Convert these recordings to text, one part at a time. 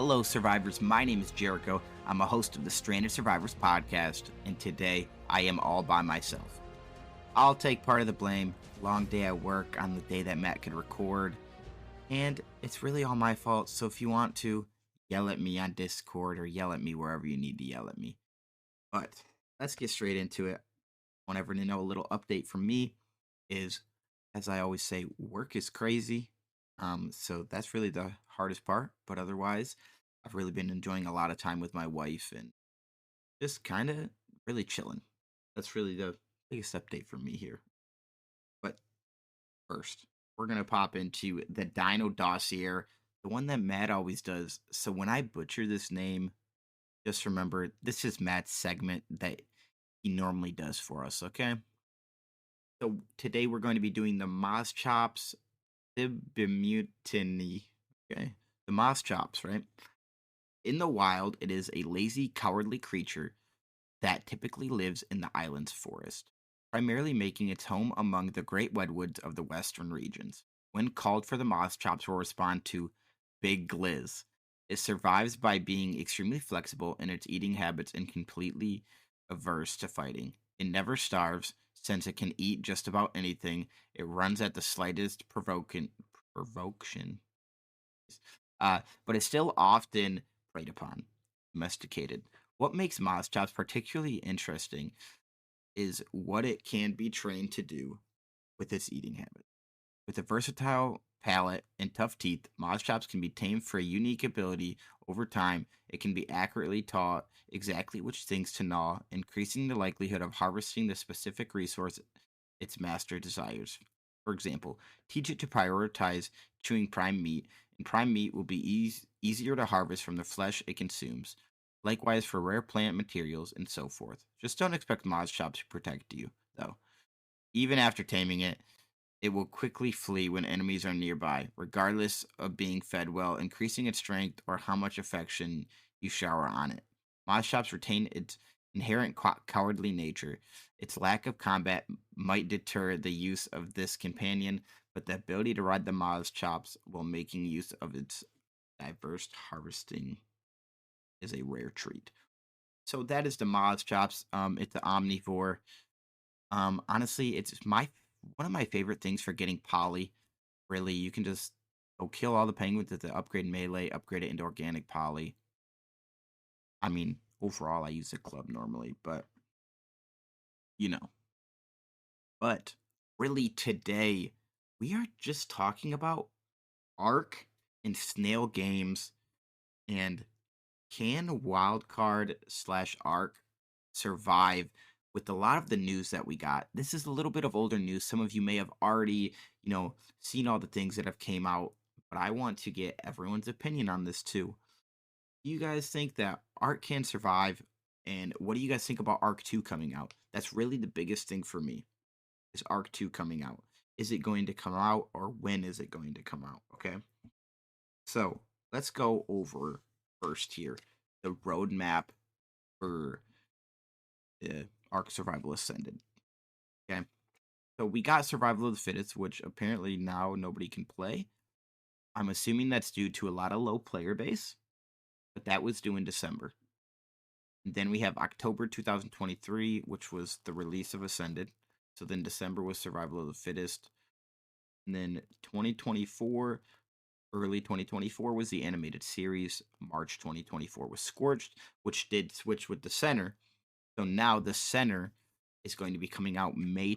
Hello, survivors. My name is Jericho. I'm a host of the Stranded Survivors podcast, and today I am all by myself. I'll take part of the blame. Long day at work on the day that Matt could record, and it's really all my fault. So if you want to, yell at me on Discord or yell at me wherever you need to yell at me. But let's get straight into it. Whenever to know a little update from me is, as I always say, work is crazy. So that's really the hardest part. But otherwise, I've really been enjoying a lot of time with my wife and just kind of really chilling. That's really the biggest update for me here. But first, we're gonna pop into the Dino Dossier, the one that Matt always does. So when I butcher this name, just remember this is Matt's segment that he normally does for us. Okay. So today we're going to be doing the Moss Chops Mutiny. Okay. The Moss Chops, right? In the wild, it is a lazy, cowardly creature that typically lives in the island's forest, primarily making its home among the great redwoods of the western regions. When called for, the Moss Chops will respond to Big Gliz. It survives by being extremely flexible in its eating habits and completely averse to fighting. It never starves, since it can eat just about anything. It runs at the slightest provocation, but is still often preyed upon, domesticated. What makes Moss Chops particularly interesting is what it can be trained to do with its eating habit. With a versatile palate and tough teeth, Moss Chops can be tamed for a unique ability. Over time, it can be accurately taught exactly which things to gnaw, increasing the likelihood of harvesting the specific resource its master desires. For example, teach it to prioritize chewing prime meat, and prime meat will be easier to harvest from the flesh it consumes. Likewise for rare plant materials and so forth. Just don't expect Moss Chops to protect you, though. Even after taming it, it will quickly flee when enemies are nearby, regardless of being fed well, increasing its strength or how much affection you shower on it. Moss Chops retain its inherent cowardly nature. Its lack of combat might deter the use of this companion, but the ability to ride the Moss Chops while making use of its diverse harvesting is a rare treat. So that is the Moss Chops. It's the omnivore. Honestly, it's my one of my favorite things for getting poly. Really, you can just go kill all the penguins with the upgrade melee, upgrade it into organic poly. I mean, overall, I use a club normally, but you know. But really, today we are just talking about Ark and Snail Games and can wildcard slash Ark survive with a lot of the news that we got. This is a little bit of older news. Some of you may have already, seen all the things that have came out, but I want to get everyone's opinion on this too. Do you guys think that Ark can survive? And what do you guys think about Ark 2 coming out? That's really the biggest thing for me. Is Ark 2 coming out? Is it going to come out, or when is it going to come out? Okay. So let's go over first here the roadmap for Ark Survival Ascended. Okay. So we got Survival of the Fittest, which apparently now nobody can play. I'm assuming that's due to a lot of low player base, but that was due in December. And then we have October 2023, which was the release of Ascended. So then December was Survival of the Fittest. And then 2024, early 2024 was the animated series. March 2024 was Scorched, which did switch with the center. So now the center is going to be coming out May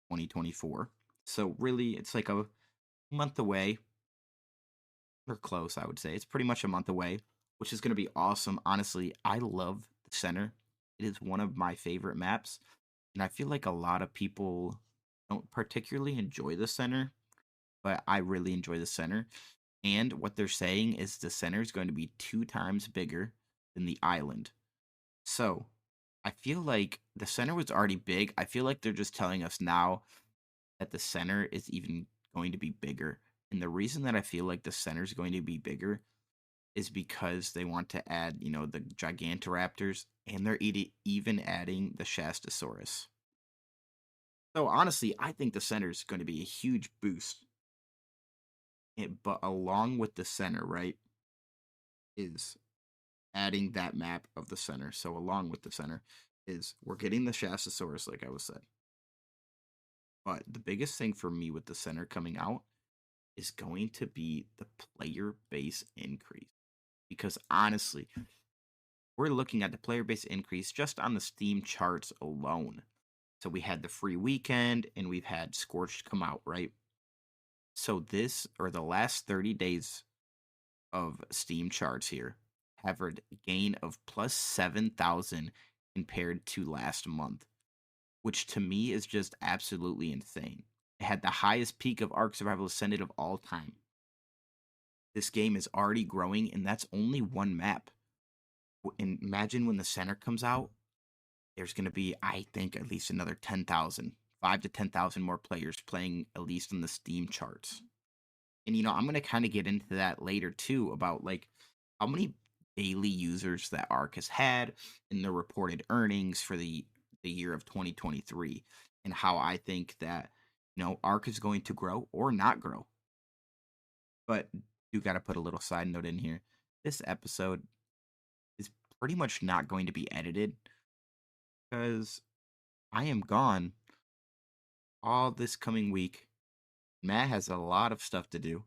2024. So really, it's like a month away. Or close, I would say. It's pretty much a month away, which is going to be awesome. Honestly, I love the center. It is one of my favorite maps. And I feel like a lot of people don't particularly enjoy the center, but I really enjoy the center. And what they're saying is the center is going to be 2 times bigger than the island. So I feel like the center was already big. I feel like they're just telling us now that the center is even going to be bigger. And the reason that I feel like the center is going to be bigger is because they want to add, the Gigantoraptors, and they're even adding the Shastosaurus. So honestly, I think the center is going to be a huge boost. But along with the center, right? is adding that map of the center. So along with the center is we're getting the Shastasaurus, like I was said. But the biggest thing for me with the center coming out is going to be the player base increase. Because honestly, we're looking at the player base increase just on the Steam charts alone. So we had the free weekend and we've had Scorched come out, right? So this or the last 30 days of Steam charts here have a gain of plus 7,000 compared to last month, which to me is just absolutely insane. It had the highest peak of Ark Survival Ascended of all time. This game is already growing, and that's only one map. And imagine when the center comes out, there's going to be, I think, at least another 10,000, 5 to 10,000 more players playing at least on the Steam charts. And, I'm going to kind of get into that later too about like how many daily users that Ark has had and the reported earnings for the year of 2023 and how I think that, Ark is going to grow or not grow. But you got to put a little side note in here. This episode is pretty much not going to be edited because I am gone all this coming week. Matt has a lot of stuff to do.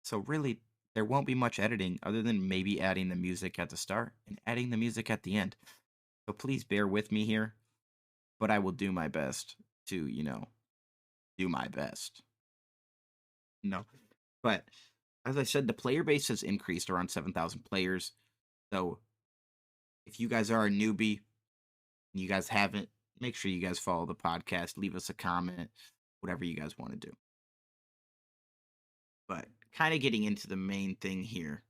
So really, there won't be much editing other than maybe adding the music at the start and adding the music at the end. So please bear with me here, but I will do my best to, do my best. No. But as I said, the player base has increased around 7,000 players. So if you guys are a newbie and you guys haven't, make sure you guys follow the podcast, leave us a comment, whatever you guys want to do. But kind of getting into the main thing here.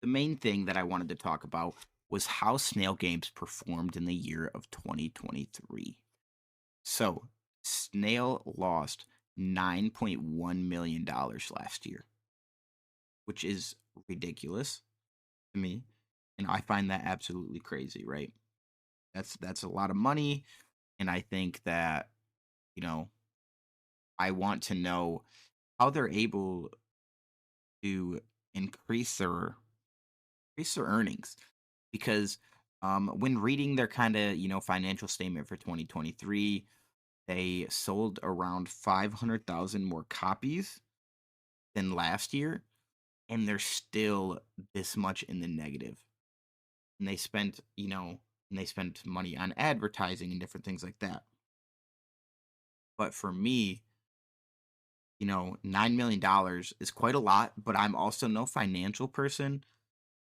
The main thing that I wanted to talk about was how Snail Games performed in the year of 2023. So, Snail lost $9.1 million last year, which is ridiculous to me. And I find that absolutely crazy, right? That's a lot of money. And I think that, I want to know how they're able to increase their earnings because when reading their kind of financial statement for 2023, they sold around 500,000 more copies than last year, and they're still this much in the negative. And they spent money on advertising and different things like that. But for me, $9 million is quite a lot, but I'm also no financial person,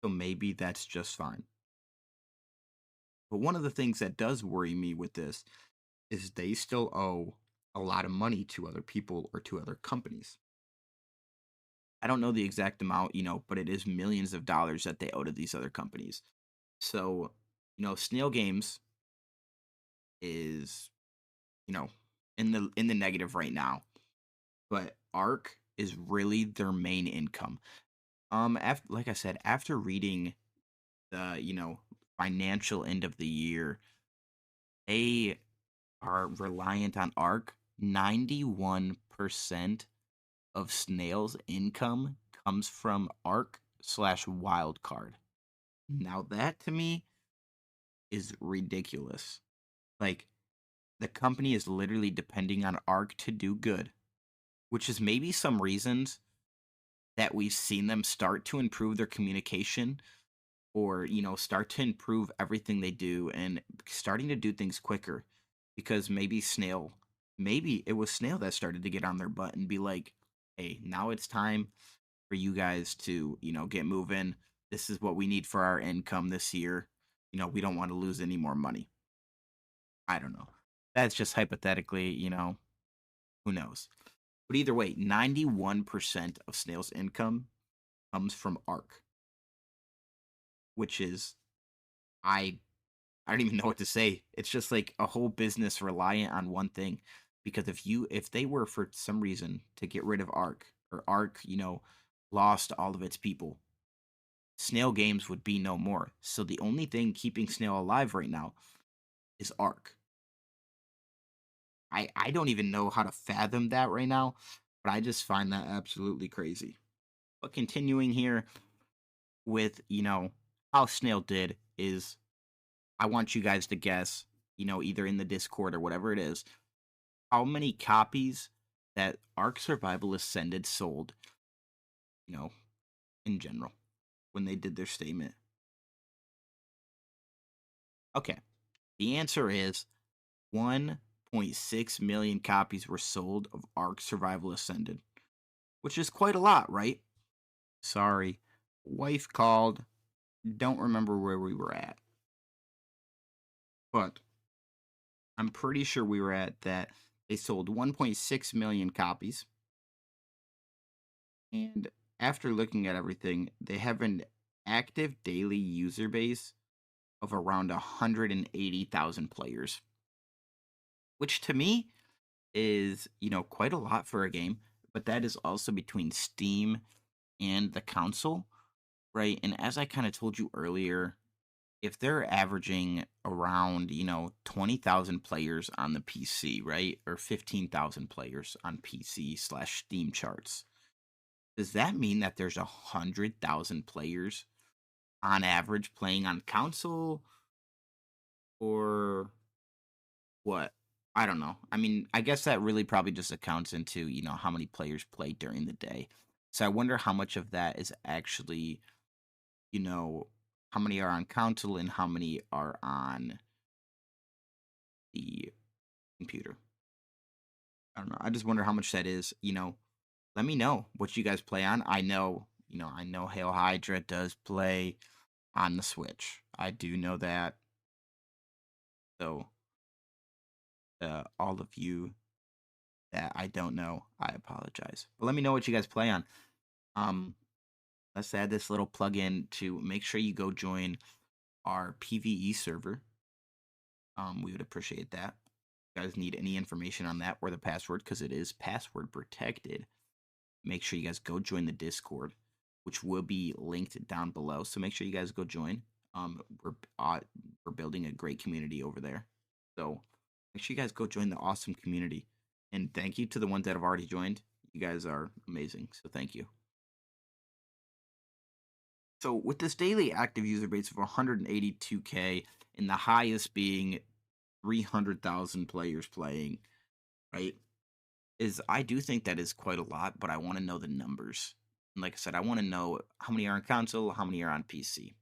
so maybe that's just fine. But one of the things that does worry me with this is they still owe a lot of money to other people or to other companies. I don't know the exact amount, but it is millions of dollars that they owe to these other companies. So, Snail Games is, in the negative right now. But Ark is really their main income. Like I said, after reading the, financial end of the year, they are reliant on Ark. 91% of Snail's income comes from Ark/Wildcard. Now that to me is ridiculous. Like the company is literally depending on Ark to do good, which is maybe some reasons that we've seen them start to improve their communication or start to improve everything they do and starting to do things quicker because maybe it was Snail that started to get on their butt and be like, hey, now it's time for you guys to get moving. This is what we need for our income this year. We don't want to lose any more money. I don't know, that's just hypothetically, who knows. But either way, 91% of Snail's income comes from Ark, which is I don't even know what to say. It's just like a whole business reliant on one thing. Because if they were for some reason to get rid of Ark or Ark, lost all of its people, Snail Games would be no more. So the only thing keeping Snail alive right now is Ark. I don't even know how to fathom that right now, but I just find that absolutely crazy. But continuing here, with, how Snail did is I want you guys to guess, either in the Discord or whatever it is, how many copies that Ark Survival Ascended sold, you know, in general when they did their statement. Okay. The answer is 1.6 million copies were sold of Ark Survival Ascended, which is quite a lot, right? Sorry. Wife called. Don't remember where we were at. But I'm pretty sure we were at that they sold 1.6 million copies. And after looking at everything, they have an active daily user base of around 180,000 players, which to me is, quite a lot for a game, but that is also between Steam and the console, right? And as I kind of told you earlier, if they're averaging around, 20,000 players on the PC, right? Or 15,000 players on PC/Steam charts, does that mean that there's 100,000 players on average playing on console or what? I don't know. I mean, I guess that really probably just accounts into, how many players play during the day. So I wonder how much of that is actually, you know, how many are on console and how many are on the computer. I don't know. I just wonder how much that is. Let me know what you guys play on. I know Hail Hydra does play on the Switch. I do know that. So, all of you that I don't know, I apologize. But let me know what you guys play on. Um, let's add this little plugin to make sure you go join our PVE server. We would appreciate that. If you guys need any information on that or the password, because it is password protected, make sure you guys go join the Discord, which will be linked down below. So make sure you guys go join. We're building a great community over there. So make sure you guys go join the awesome community. And thank you to the ones that have already joined. You guys are amazing. So thank you. So with this daily active user base of 182K and the highest being 300,000 players playing, right? I do think that is quite a lot, but I want to know the numbers. And like I said, I want to know how many are on console, how many are on PC.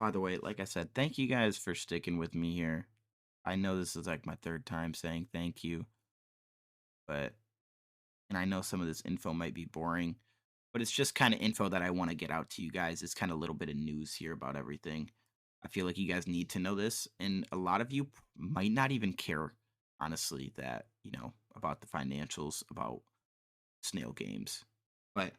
By the way, like I said, thank you guys for sticking with me here. I know this is like my third time saying thank you, but and I know some of this info might be boring, but it's just kind of info that I want to get out to you guys. It's kind of a little bit of news here about everything. I feel like you guys need to know this, and a lot of you might not even care, honestly, that, about the financials, about Snail Games. But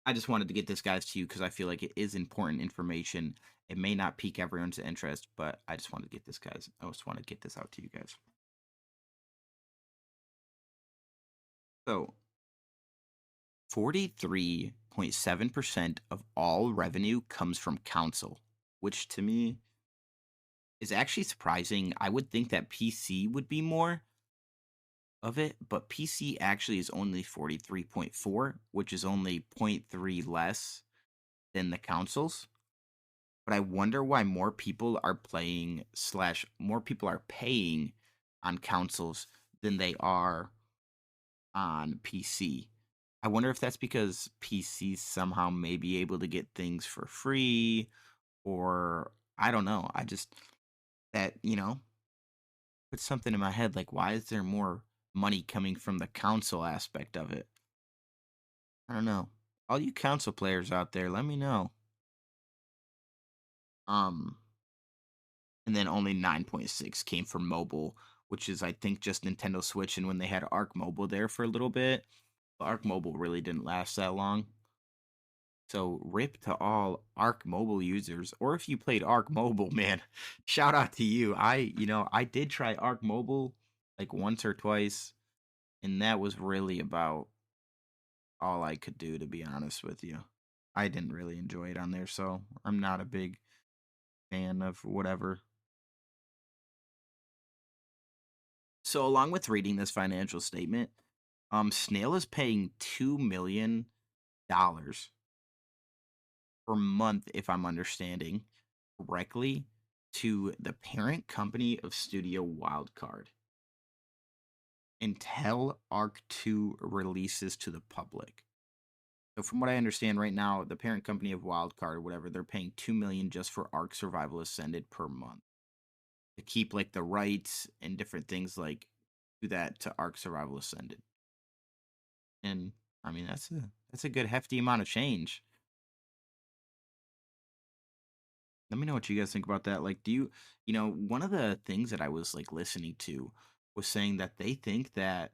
I just wanted to get this guys to you because I feel like it is important information. It may not pique everyone's interest, but I just wanted to get this guys. I just want to get this out to you guys. So 43.7% of all revenue comes from console, which to me is actually surprising. I would think that PC would be more of it, but PC actually is only 43.4, which is only 0.3 less than the consoles. But I wonder why more people are playing slash more people are paying on consoles than they are on PC. I wonder if that's because PCs somehow may be able to get things for free, or I don't know. I just that, put something in my head like, why is there more money coming from the console aspect of it? I don't know. All you console players out there, let me know. Um, and then only 9.6 came from mobile, which is I think just Nintendo Switch and when they had Arc Mobile there for a little bit. But Arc Mobile really didn't last that long. So rip to all Arc Mobile users, or if you played Arc Mobile, man, shout out to you. I did try Arc Mobile like once or twice, and that was really about all I could do, to be honest with you. I didn't really enjoy it on there, so I'm not a big fan of whatever. So along with reading this financial statement, Snail is paying 2 million per month, if I'm understanding correctly, to the parent company of Studio Wildcard until Arc 2 releases to the public. So from what I understand right now, the parent company of Wildcard or whatever, they're paying 2 million just for Ark Survival Ascended per month to keep like the rights and different things like do that to Ark Survival Ascended. And I mean that's a good hefty amount of change. Let me know what you guys think about that. Like, do one of the things that I was like listening to was saying that they think that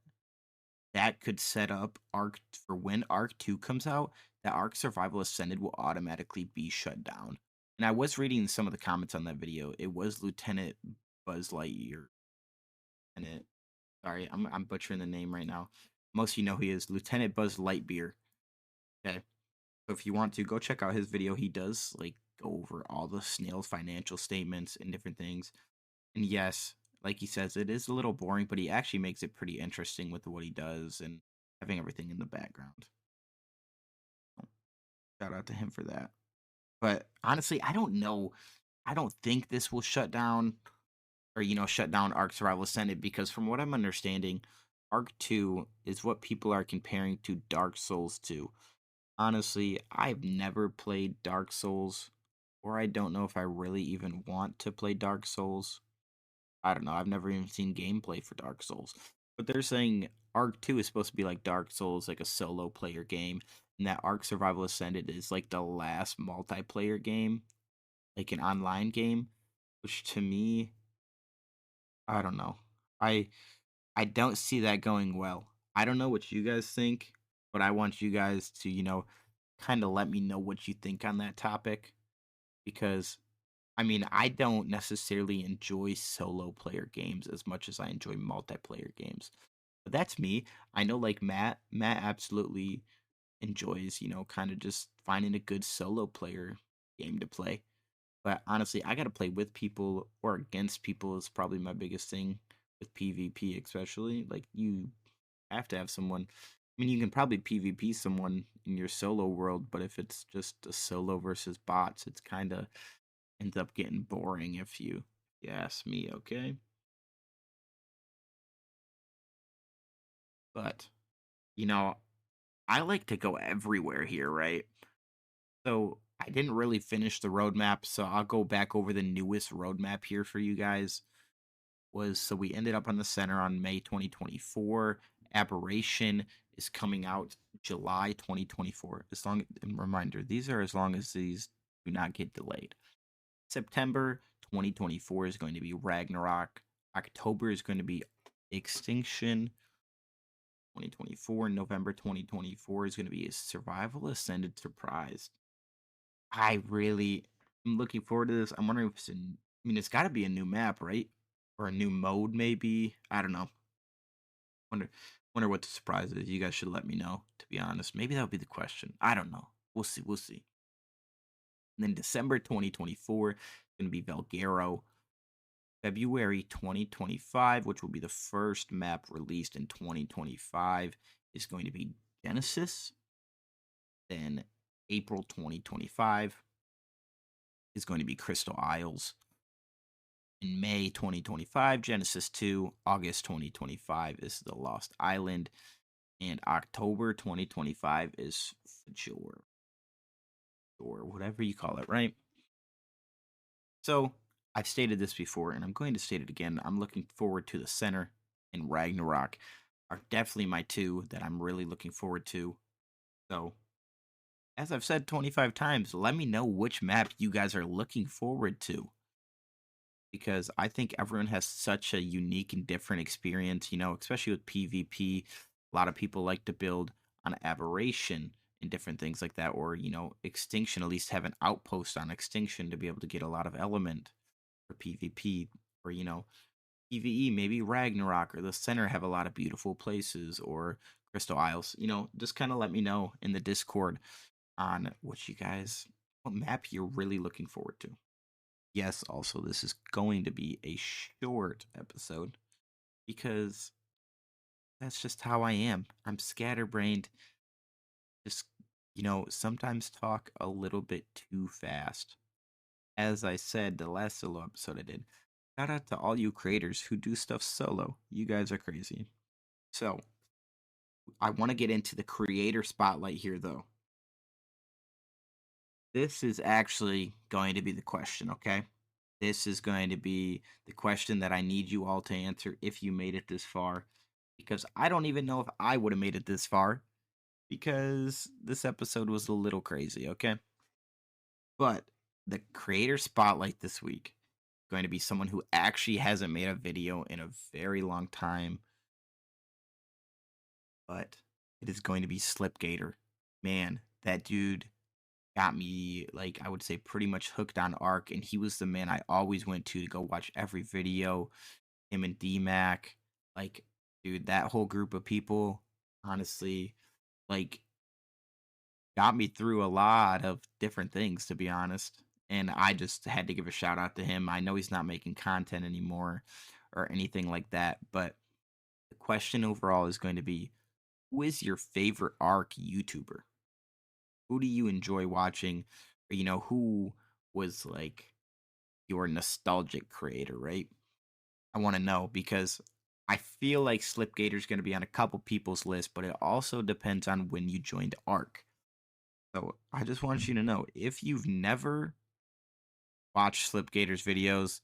that could set up Arc for when Arc 2 comes out, that Arc Survival Ascended will automatically be shut down. And I was reading some of the comments on that video. It was Lieutenant Buzz Lightyear. And sorry, I'm butchering the name right now. Most of you know who he is, Lieutenant Buzz Lightyear. Okay. So if you want to go check out his video, he does like go over all the Snail's financial statements and different things. And yes, like he says, it is a little boring, but he actually makes it pretty interesting with what he does and having everything in the background. Shout out to him for that. But honestly, I don't know. I don't think this will shut down or shut down Ark Survival Ascended because from what I'm understanding, Ark 2 is what people are comparing to Dark Souls 2. Honestly, I've never played Dark Souls, or I don't know if I really even want to play Dark Souls. I don't know. I've never even seen gameplay for Dark Souls. But they're saying Ark 2 is supposed to be like Dark Souls, like a solo player game, and that Ark Survival Ascended is like the last multiplayer game, like an online game, which to me, I don't know. I I don't see that going well. I don't know what you guys think, but I want you guys to, kind of let me know what you think on that topic because I mean, I don't necessarily enjoy solo player games as much as I enjoy multiplayer games. But that's me. I know like Matt absolutely enjoys, kind of just finding a good solo player game to play. But honestly, I got to play with people or against people is probably my biggest thing with PvP especially. Like you have to have someone. I mean, you can probably PvP someone in your solo world, but if it's just a solo versus bots, it's kind of ends up getting boring if you ask me, okay? But, you know, I like to go everywhere here, right? So I didn't really finish the roadmap, so I'll go back over the newest roadmap here for you guys. So we ended up on the center on May 2024. Aberration is coming out July 2024. And reminder, these are as long as these do not get delayed. September 2024 is going to be Ragnarok. October is going to be Extinction 2024. November 2024 is going to be a Survival Ascended Surprise. I really am looking forward to this. I'm wondering if I mean, it's got to be a new map, right? Or a new mode, maybe. I don't know. Wonder, wonder what the surprise is. You guys should let me know. To be honest, maybe that would be the question. I don't know. We'll see. We'll see. And then December 2024 is going to be Valguero. February 2025, which will be the first map released in 2025, is going to be Genesis. Then April 2025 is going to be Crystal Isles. In May 2025, Genesis 2. August 2025 is The Lost Island. And October 2025 is Fajor. Or whatever you call it, right? So I've stated this before, and I'm going to state it again. I'm looking forward to the center and Ragnarok are definitely my two that I'm really looking forward to. So, as I've said 25 times, let me know which map you guys are looking forward to. Because I think everyone has such a unique and different experience, especially with PvP. A lot of people like to build on Aberration and different things like that, or, Extinction, at least have an outpost on Extinction to be able to get a lot of element for PvP, or PVE, maybe Ragnarok or the center have a lot of beautiful places, or Crystal Isles. Just kind of let me know in the Discord on what map you're really looking forward to. Yes, also this is going to be a short episode because that's just how I am. I'm scatterbrained, just sometimes talk a little bit too fast. As I said the last solo episode I did, shout out to all you creators who do stuff solo. You guys are crazy. So, I want to get into the creator spotlight here, though. This is actually going to be the question, okay? This is going to be the question that I need you all to answer if you made it this far. Because I don't even know if I would have made it this far. Because this episode was a little crazy, okay? But the creator spotlight this week is going to be someone who actually hasn't made a video in a very long time. But it is going to be Slipgator. Man, that dude got me, like, I would say pretty much hooked on Ark, and he was the man I always went to go watch every video. Him and D-Mac, like, dude, that whole group of people, honestly, like, got me through a lot of different things, to be honest. And I just had to give a shout out to him. I know he's not making content anymore or anything like that, but the question overall is going to be, who is your favorite Ark YouTuber? Who do you enjoy watching? Or, who was like your nostalgic creator, right? I want to know because I feel like Slipgator's going to be on a couple people's list, but it also depends on when you joined Ark. So I just want you to know, if you've never watched Slipgator's videos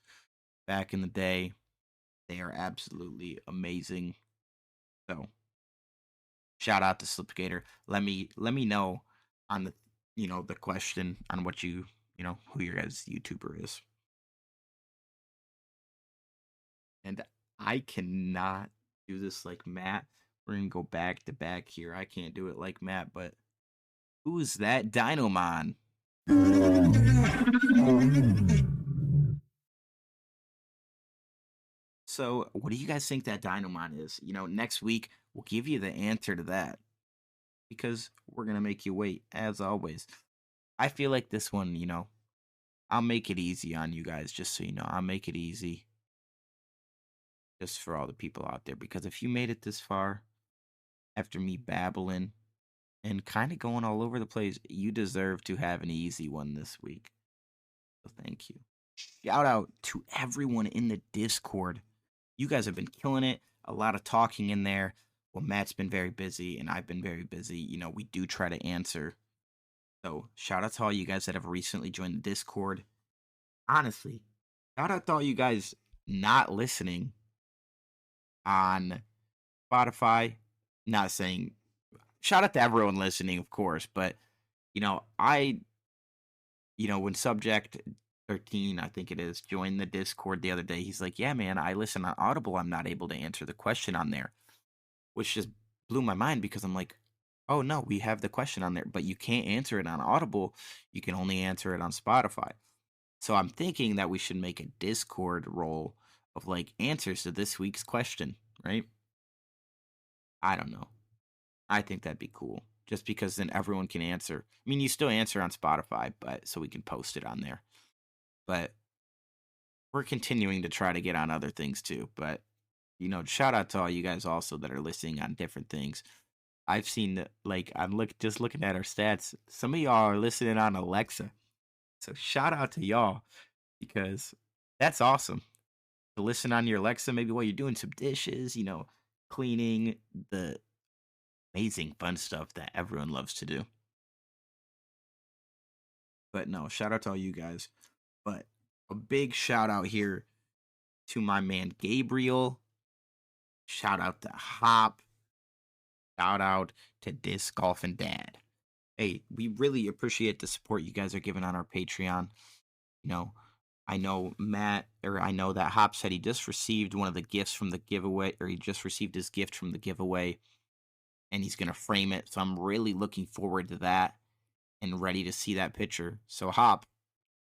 back in the day, they are absolutely amazing. So shout out to Slipgator. Let me know on the question on what who your guys' YouTuber is. And I cannot do this like Matt. We're gonna go back to back here. I can't do it like Matt, but who's that Dinomon? So, what do you guys think that Dinomon is? Next week we'll give you the answer to that because we're gonna make you wait as always. I feel like this one, I'll make it easy on you guys, just so you know. I'll make it easy just for all the people out there because if you made it this far after me babbling and kind of going all over the place, you deserve to have an easy one this week. So thank you. Shout out to everyone in the Discord. You guys have been killing it. A lot of talking in there. Well, Matt's been very busy and I've been very busy. We do try to answer. So shout out to all you guys that have recently joined the Discord. Honestly, shout out to all you guys not listening on Spotify. Not saying shout out to everyone listening, of course, but I when Subject 13, I think it is, joined the Discord the other day, he's like, yeah, man, I listen on Audible. I'm not able to answer the question on there, which just blew my mind because I'm like, oh no, we have the question on there, but you can't answer it on Audible. You can only answer it on Spotify. So I'm thinking that we should make a Discord role of like answers to this week's question, right? I don't know. I think that'd be cool. Just because then everyone can answer. I mean, you still answer on Spotify, but so we can post it on there. But we're continuing to try to get on other things too. But shout out to all you guys also that are listening on different things. I've seen that, like, just looking at our stats. Some of y'all are listening on Alexa, so shout out to y'all because that's awesome to listen on your Alexa. Maybe while you're doing some dishes, cleaning, the amazing fun stuff that everyone loves to do. But no, shout out to all you guys. But a big shout out here to my man Gabriel. Shout out to Hop. Shout out to Disc Golf and Dad. Hey, we really appreciate the support you guys are giving on our Patreon. I know I know that Hop said he just received one of the gifts from the giveaway, or he just received his gift from the giveaway, and he's going to frame it. So I'm really looking forward to that and ready to see that picture. So Hop,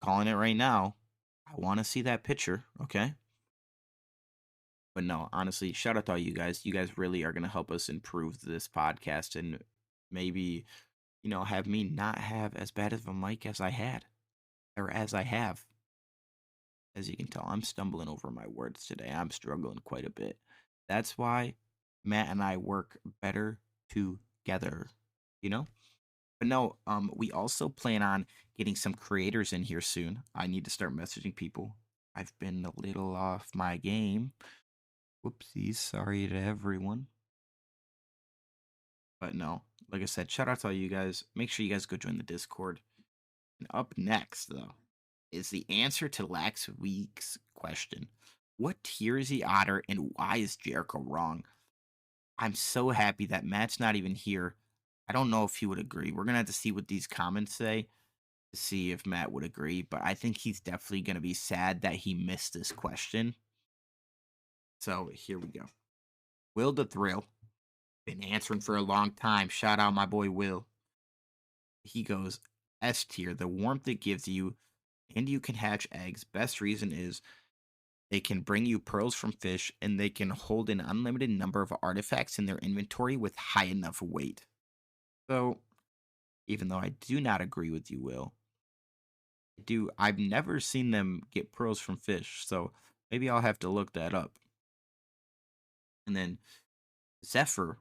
calling it right now. I want to see that picture, okay? But no, honestly, shout out to all you guys. You guys really are going to help us improve this podcast and maybe, have me not have as bad of a mic as I had or as I have. As you can tell, I'm stumbling over my words today. I'm struggling quite a bit. That's why Matt and I work better together, you know? But no, we also plan on getting some creators in here soon. I need to start messaging people. I've been a little off my game. Whoopsies, sorry to everyone. But no, like I said, shout out to all you guys. Make sure you guys go join the Discord. And up next, though, is the answer to last week's question. What tier is the otter and why is Jericho wrong? I'm so happy that Matt's not even here. I don't know if he would agree. We're going to have to see what these comments say to see if Matt would agree, but I think he's definitely going to be sad that he missed this question. So here we go. Will the Thrill, been answering for a long time. Shout out my boy Will. He goes, S tier, the warmth it gives you, and you can hatch eggs. Best reason is they can bring you pearls from fish, and they can hold an unlimited number of artifacts in their inventory with high enough weight. So, even though I do not agree with you, Will, I've never seen them get pearls from fish, so maybe I'll have to look that up. And then Zephyr,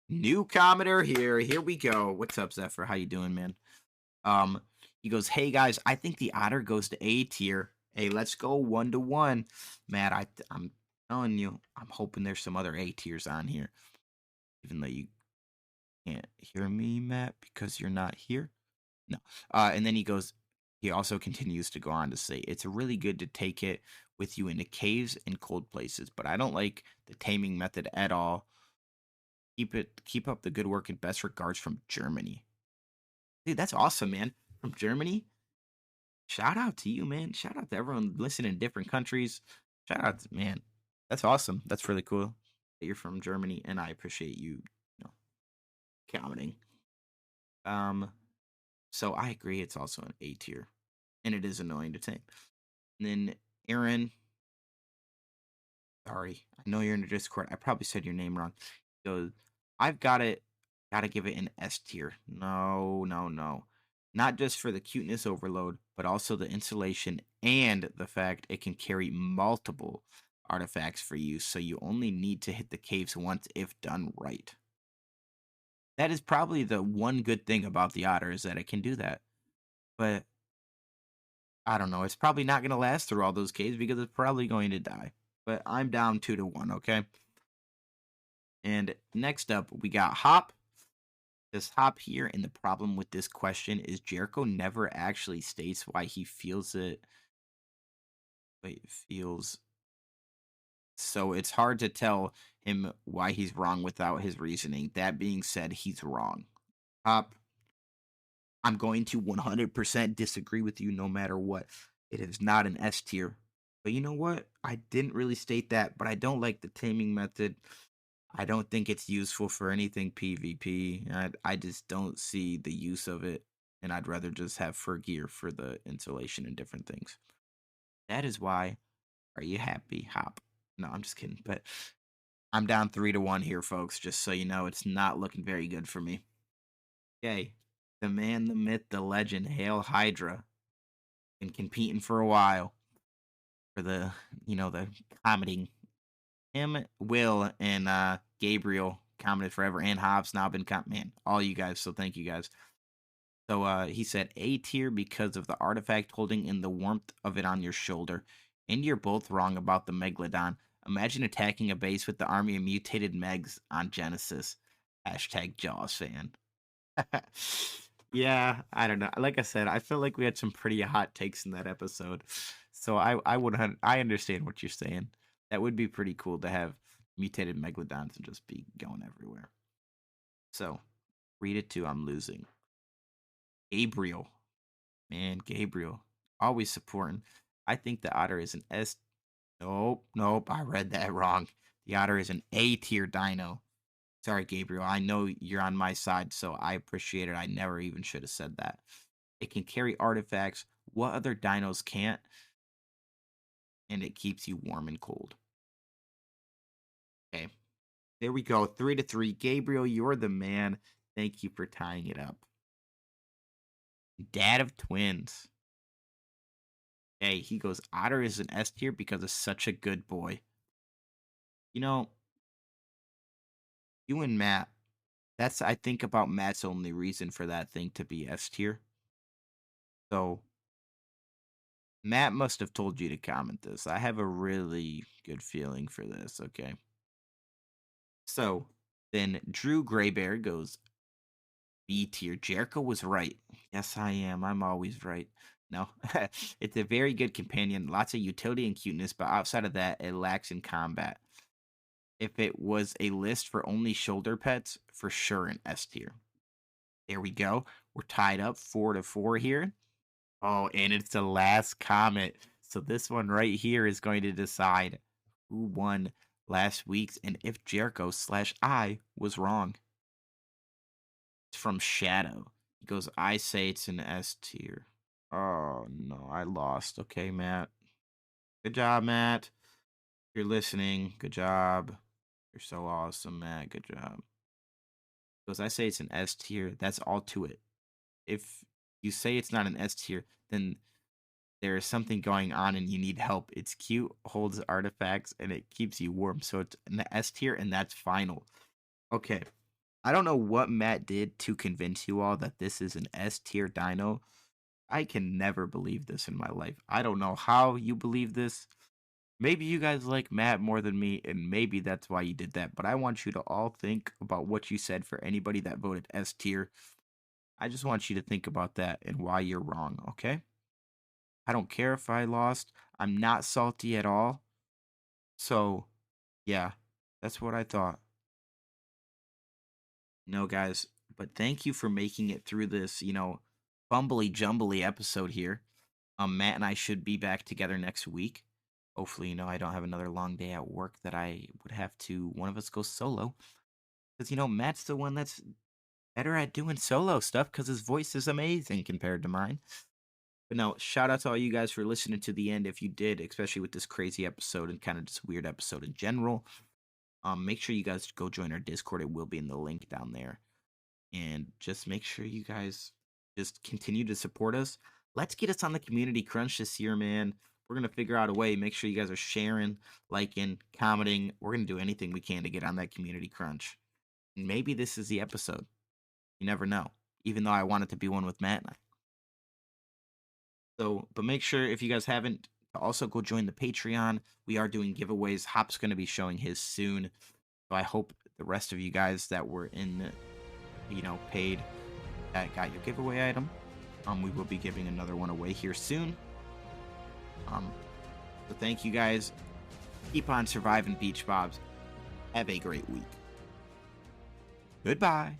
new commenter here. Here we go. What's up, Zephyr? How you doing, man? He goes, "Hey guys, I think the otter goes to A tier. Hey, let's go 1-1." Matt, I'm telling you, I'm hoping there's some other A tiers on here, even though you can't hear me, Matt, because you're not here. No. And then he also continues to go on to say, it's really good to take it with you into caves and cold places, but I don't like the taming method at all. Keep up the good work and best regards from Germany. Dude, that's awesome, man. From Germany? Shout out to you, man. Shout out to everyone listening in different countries. Shout out to, man. That's awesome. That's really cool that you're from Germany, and I appreciate you, commenting. So I agree it's also an A tier. And it is annoying to tame. And then Aaron, sorry, I know you're in the Discord. I probably said your name wrong. He goes, I've gotta give it an S tier. No, no, no. Not just for the cuteness overload, but also the installation and the fact it can carry multiple artifacts for you, so you only need to hit the caves once if done right. That is probably the one good thing about the otter is that it can do that. But I don't know. It's probably not going to last through all those caves because it's probably going to die. But I'm down 2-1, okay? And next up, we got Hop. This Hop here, and the problem with this question is Jericho never actually states why he feels it. Wait, feels. So it's hard to tell him why he's wrong without his reasoning. That being said, he's wrong. Hop, I'm going to 100% disagree with you no matter what. It is not an S tier. But you know what? I didn't really state that, but I don't like the taming method. I don't think it's useful for anything PvP. I just don't see the use of it. And I'd rather just have fur gear for the insulation and different things. That is why. Are you happy, Hop? No, I'm just kidding. But I'm down 3-1 here, folks. Just so you know, it's not looking very good for me. Okay. The man, the myth, the legend, Hail Hydra. Been competing for a while for the commenting. Him, Will, and Gabriel commented forever, and Hobbs now been man, all you guys. So thank you guys. So he said A tier because of the artifact holding and the warmth of it on your shoulder. And you're both wrong about the Megalodon. Imagine attacking a base with the army of mutated Megs on Genesis. Hashtag Jaws fan. Yeah, I don't know. Like I said, I feel like we had some pretty hot takes in that episode. So I understand what you're saying. That would be pretty cool to have mutated megalodons and just be going everywhere. So, read it too. I'm losing. Gabriel, man, Gabriel, always supporting. I think the otter is an S. Nope, nope. I read that wrong. The otter is an A tier dino. Sorry, Gabriel. I know you're on my side, so I appreciate it. I never even should have said that. It can carry artifacts. What other dinos can't? And it keeps you warm and cold. Okay. There we go. 3-3. Gabriel, you're the man. Thank you for tying it up. Dad of twins. Hey, he goes, Otter is an S tier because it's such a good boy. You know, you and Matt That's, I think, about Matt's only reason for that thing to be S tier. So Matt must have told you to comment this. I have a really good feeling for this, okay? So then Drew Graybear goes B tier. Jericho was right. Yes, I am. I'm always right. No, it's a very good companion. Lots of utility and cuteness, but outside of that, it lacks in combat. If it was a list for only shoulder pets, for sure an S tier. There we go. We're tied up 4-4 here. Oh, and it's the last comment. So this one right here is going to decide who won last week's and if Jericho/I was wrong. It's from Shadow. He goes, I say it's an S tier. Oh no, I lost. Okay, Matt. Good job, Matt. You're listening. Good job. You're so awesome, Matt. Good job. He goes, I say it's an S tier. That's all to it. If you say it's not an S tier, then there is something going on and you need help. It's cute, holds artifacts, and it keeps you warm. So it's an S tier, and that's final. Okay. I don't know what Matt did to convince you all that this is an S tier dino. I can never believe this in my life. I don't know how you believe this. Maybe you guys like Matt more than me, and maybe that's why you did that. But I want you to all think about what you said for anybody that voted S tier. I just want you to think about that and why you're wrong, okay? I don't care if I lost. I'm not salty at all. So, yeah, that's what I thought. No, guys, but thank you for making it through this, bumbly jumbly episode here. Matt and I should be back together next week. Hopefully, I don't have another long day at work that I would have to one of us go solo. Because, Matt's the one that's better at doing solo stuff because his voice is amazing compared to mine. But no, shout out to all you guys for listening to the end if you did, especially with this crazy episode and kind of just weird episode in general. Make sure you guys go join our Discord. It will be in the link down there. And just make sure you guys just continue to support us. Let's get us on the community crunch this year, man. We're going to figure out a way. Make sure you guys are sharing, liking, commenting. We're going to do anything we can to get on that community crunch. And maybe this is the episode. You never know. Even though I want it to be one with Matt and I. So, but make sure if you guys haven't, to also go join the Patreon. We are doing giveaways. Hop's going to be showing his soon. So I hope the rest of you guys that were in, paid, that got your giveaway item. We will be giving another one away here soon. So thank you guys. Keep on surviving, Beach Bobs. Have a great week. Goodbye.